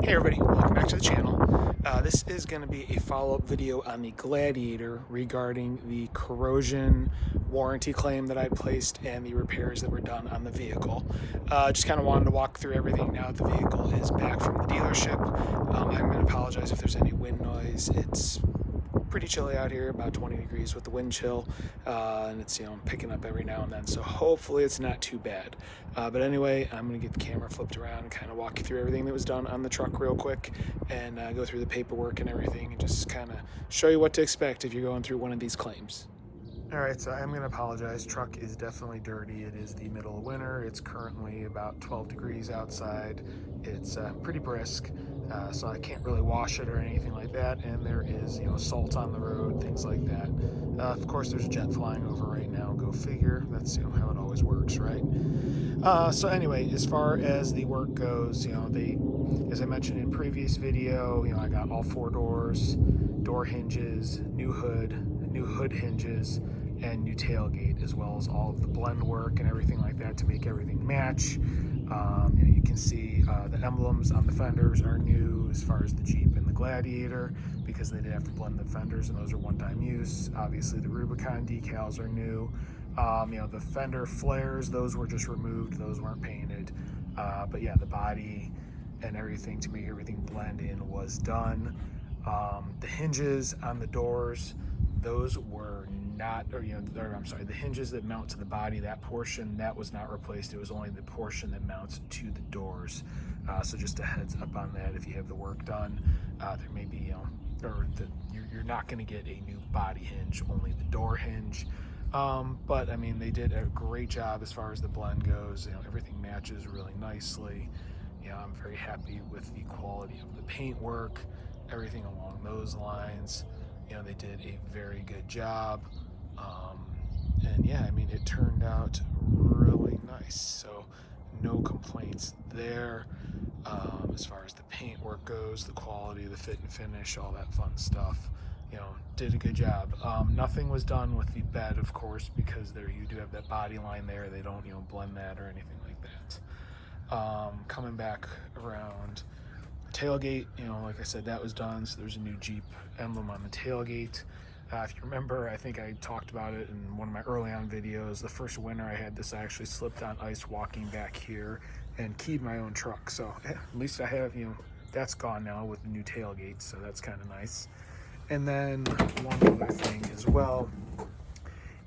Hey everybody, welcome back to the channel. This is going to be a follow-up video on the Gladiator regarding the corrosion warranty claim that I placed and the repairs that were done on the vehicle. Just kind of wanted to walk through everything now that the vehicle is back from the dealership. I'm going to apologize if there's any wind noise. It's pretty chilly out here, about 20 degrees with the wind chill, and it's picking up every now and then, so hopefully it's not too bad. But anyway, I'm gonna get the camera flipped around and kind of walk you through everything that was done on the truck real quick, and go through the paperwork and everything, and just kind of show you what to expect if you're going through one of these claims. Alright, so I'm going to apologize. Truck is definitely dirty. It is the middle of winter. It's currently about 12 degrees outside. It's pretty brisk, so I can't really wash it or anything like that. And there is, salt on the road, things like that. Of course, there's a jet flying over right now. Go figure. That's how it always works, right? So anyway, as far as the work goes, as I mentioned in previous video, I got all four doors, door hinges, new hood hinges, and new tailgate, as well as all of the blend work and everything like that to make everything match. You can see the emblems on the fenders are new as far as the Jeep and the Gladiator, because they did have to blend the fenders and those are one-time use. Obviously the Rubicon decals are new. The fender flares, those were just removed, those weren't painted. But yeah, the body and everything to make everything blend in was done. The hinges on the doors, those were not, the hinges that mount to the body, that portion, that was not replaced. It was only the portion that mounts to the doors. So just a heads up on that. If you have the work done, there may be, you're not going to get a new body hinge, only the door hinge. But I mean, they did a great job as far as the blend goes. Everything matches really nicely. I'm very happy with the quality of the paint work, everything along those lines. They did a very good job. And yeah, I mean, it turned out really nice. So no complaints there. As far as the paint work goes, the quality, the fit and finish, all that fun stuff, did a good job. Nothing was done with the bed, of course, because there you do have that body line there. They don't, blend that or anything like that. Coming back around tailgate, like I said, that was done. So there's a new Jeep emblem on the tailgate. If you remember, I think I talked about it in one of my early on videos. The first winter I had this, I actually slipped on ice walking back here and keyed my own truck. So at least I have, that's gone now with the new tailgate. So that's kind of nice. And then one other thing as well,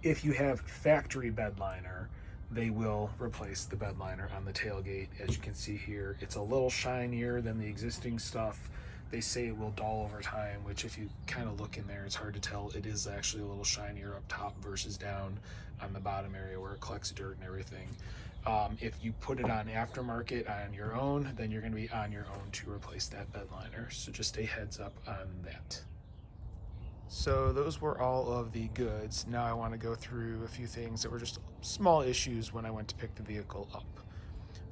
if you have factory bed liner, they will replace the bed liner on the tailgate. As you can see here, it's a little shinier than the existing stuff. They say it will dull over time, which if you kind of look in there, it's hard to tell. It is actually a little shinier up top versus down on the bottom area where it collects dirt and everything. If you put it on aftermarket on your own, then you're going to be on your own to replace that bed liner. So just a heads up on that. So those were all of the goods. Now I want to go through a few things that were just small issues when I went to pick the vehicle up.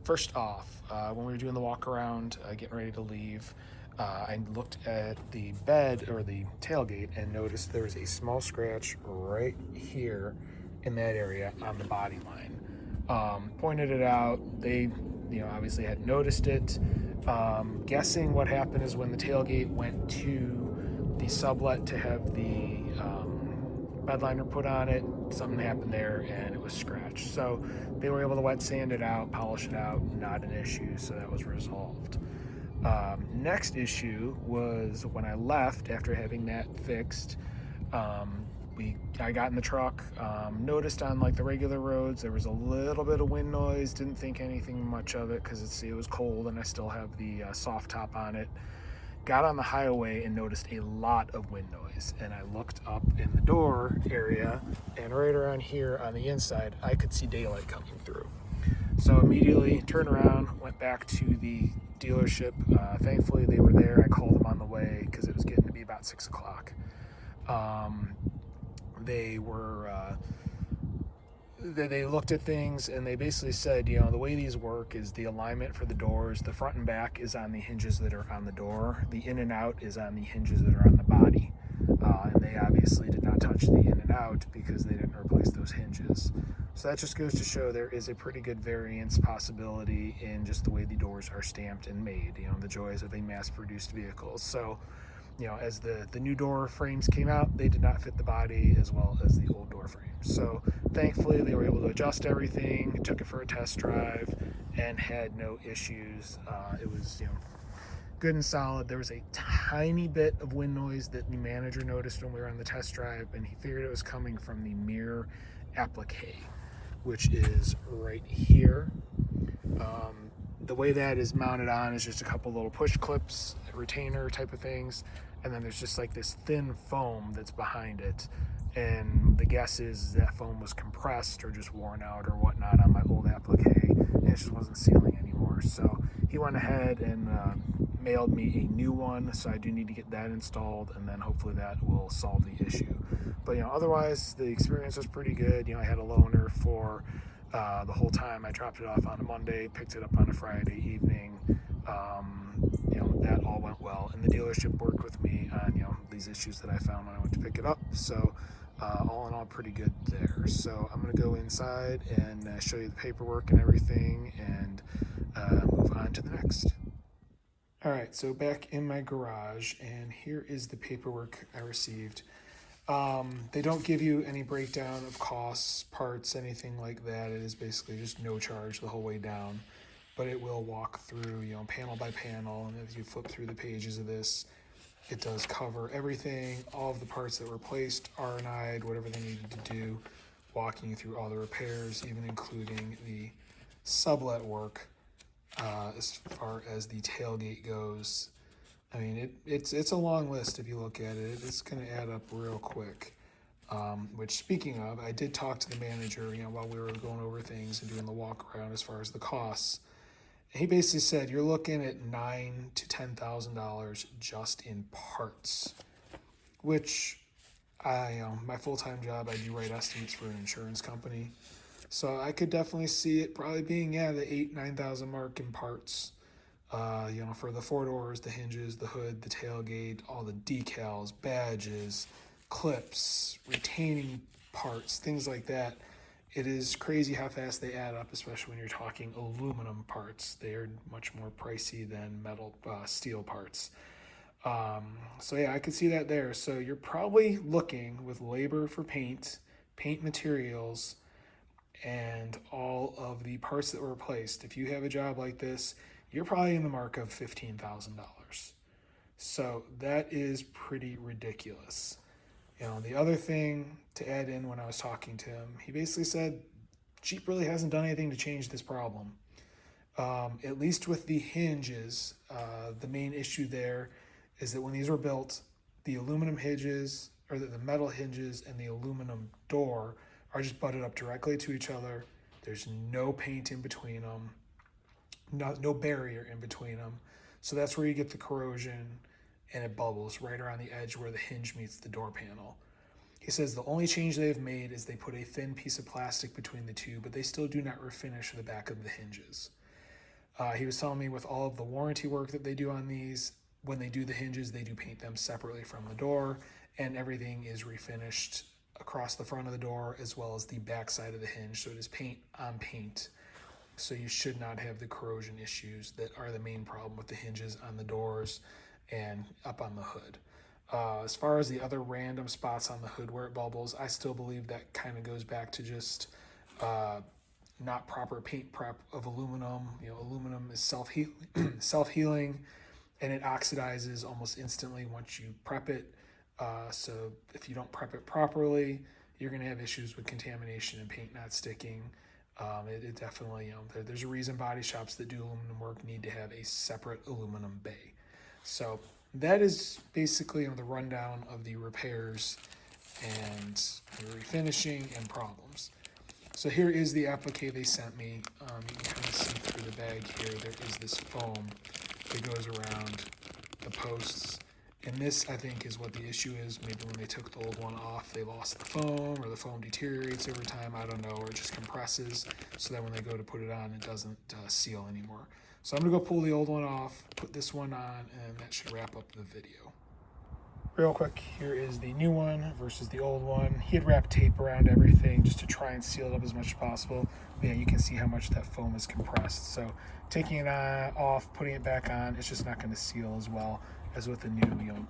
First off, when we were doing the walk around, getting ready to leave, I looked at the bed or the tailgate and noticed there was a small scratch right here in that area on the body line. Pointed it out. They, obviously hadn't noticed it. Guessing what happened is when the tailgate went to the sublet to have the bed liner put on it, something happened there and it was scratched. So they were able to wet sand it out, polish it out, not an issue, so that was resolved. Next issue was when I left after having that fixed. I got in the truck, noticed on like the regular roads there was a little bit of wind noise, didn't think anything much of it because it was cold and I still have the soft top on it. Got on the highway and noticed a lot of wind noise, and I looked up in the door area, and right around here on the inside I could see daylight coming through. So immediately turned around, went back to the dealership. Thankfully they were there. I called them on the way because it was getting to be about 6 o'clock. They looked at things and they basically said, the way these work is the alignment for the doors, the front and back is on the hinges that are on the door. The in and out is on the hinges that are on the body. And they obviously did not touch the in and out because they didn't replace those hinges. So that just goes to show there is a pretty good variance possibility in just the way the doors are stamped and made, the joys of a mass-produced vehicle. So, as the new door frames came out, they did not fit the body as well as the old door frames. So thankfully they were able to adjust everything, took it for a test drive, and had no issues. It was, good and solid. There was a tiny bit of wind noise that the manager noticed when we were on the test drive, and he figured it was coming from the mirror applique, which is right here. The way that is mounted on is just a couple little push clips, retainer type of things, and then there's just like this thin foam that's behind it. And the guess is that foam was compressed or just worn out or whatnot on my old applique, and it just wasn't sealing anymore. So he went ahead and mailed me a new one, so I do need to get that installed, and then hopefully that will solve the issue. But otherwise the experience was pretty good. I had a loaner for the whole time. I dropped it off on a Monday, picked it up on a Friday evening. That all went well, and the dealership worked with me on these issues that I found when I went to pick it up. So all in all, pretty good there. So I'm going to go inside and show you the paperwork and everything, and move on to the next. All right, so back in my garage, and here is the paperwork I received. They don't give you any breakdown of costs, parts, anything like that. It is basically just no charge the whole way down, but it will walk through, panel by panel. And if you flip through the pages of this, it does cover everything, all of the parts that were placed, R&I'd, whatever they needed to do, walking you through all the repairs, even including the sublet work, as far as the tailgate goes. I mean, it's a long list if you look at it. It's going to add up real quick. Which, speaking of, I did talk to the manager, while we were going over things and doing the walk around as far as the costs. And he basically said you're looking at $9,000 to $10,000 just in parts. Which, my full-time job, I do write estimates for an insurance company, so I could definitely see it probably being the $8,000-9,000 mark in parts. For the four doors, the hinges, the hood, the tailgate, all the decals, badges, clips, retaining parts, things like that. It is crazy how fast they add up, especially when you're talking aluminum parts. They are much more pricey than metal, steel parts. So yeah, I could see that there. So you're probably looking with labor for paint materials, and all of the parts that were replaced. If you have a job like this, you're probably in the mark of $15,000. So that is pretty ridiculous. The other thing to add in, when I was talking to him, he basically said Jeep really hasn't done anything to change this problem. At least with the hinges, the main issue there is that when these were built, the aluminum hinges, or the metal hinges and the aluminum door are just butted up directly to each other. There's no paint in between them, no barrier in between them. So that's where you get the corrosion, and it bubbles right around the edge where the hinge meets the door panel. He says the only change they've made is they put a thin piece of plastic between the two, but they still do not refinish the back of the hinges. He was telling me with all of the warranty work that they do on these, when they do the hinges, they do paint them separately from the door, and everything is refinished across the front of the door as well as the back side of the hinge. So it is paint on paint. So you should not have the corrosion issues that are the main problem with the hinges on the doors and up on the hood. As far as the other random spots on the hood where it bubbles, I still believe that kind of goes back to just not proper paint prep of aluminum. Aluminum is self-healing, and it oxidizes almost instantly once you prep it. So if you don't prep it properly, you're going to have issues with contamination and paint not sticking. It definitely, there's a reason body shops that do aluminum work need to have a separate aluminum bay. So that is basically the rundown of the repairs and the refinishing and problems. So here is the applique they sent me. You can kind of see through the bag here. There is this foam that goes around the posts. And this, I think, is what the issue is. Maybe when they took the old one off, they lost the foam, or the foam deteriorates over time. I don't know, or it just compresses so that when they go to put it on, it doesn't seal anymore. So I'm going to go pull the old one off, put this one on, and that should wrap up the video. Real quick, here is the new one versus the old one. He had wrapped tape around everything just to try and seal it up as much as possible. But yeah, you can see how much that foam is compressed. So taking it off, putting it back on, it's just not going to seal as well as with the new,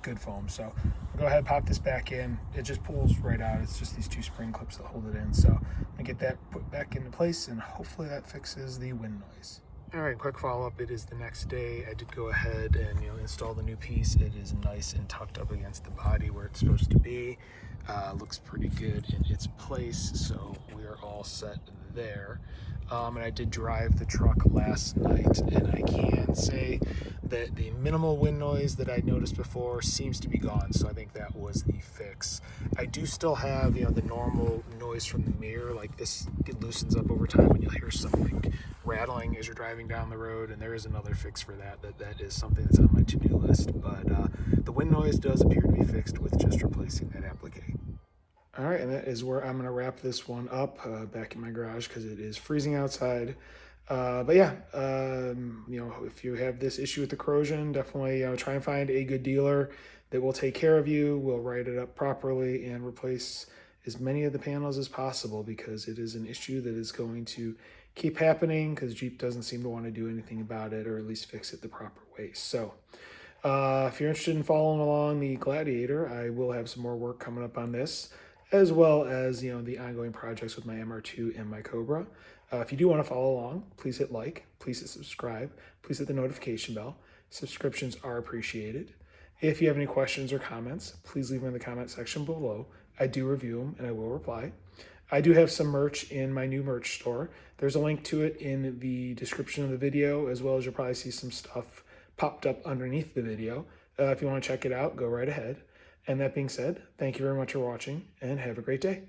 good foam. So I'll go ahead and pop this back in. It just pulls right out. It's just these two spring clips that hold it in. So I'm going to get that put back into place, and hopefully that fixes the wind noise. All right, quick follow-up. It is the next day. I did go ahead and install the new piece. It is nice and tucked up against the body where it's supposed to be. Looks pretty good in its place, so we are all set there. And I did drive the truck last night, and I can say that the minimal wind noise that I noticed before seems to be gone, so I think that was the fix. I do still have the normal noise from the mirror, like this, it loosens up over time and you'll hear something rattling as you're driving down the road, and there is another fix for that. That is something that's on my to-do list, but the wind noise does appear to be fixed with just replacing that applique. All right, and that is where I'm going to wrap this one up back in my garage because it is freezing outside. But yeah, if you have this issue with the corrosion, definitely try and find a good dealer that will take care of you, will write it up properly, and replace as many of the panels as possible, because it is an issue that is going to keep happening because Jeep doesn't seem to want to do anything about it, or at least fix it the proper way. So if you're interested in following along the Gladiator, I will have some more work coming up on this, as well as the ongoing projects with my MR2 and my Cobra. If you do want to follow along, please hit like, please hit subscribe, please hit the notification bell. Subscriptions are appreciated. If you have any questions or comments, please leave them in the comment section below. I do review them and I will reply. I do have some merch in my new merch store. There's a link to it in the description of the video, as well as you'll probably see some stuff popped up underneath the video. If you want to check it out, go right ahead. And that being said, thank you very much for watching, and have a great day.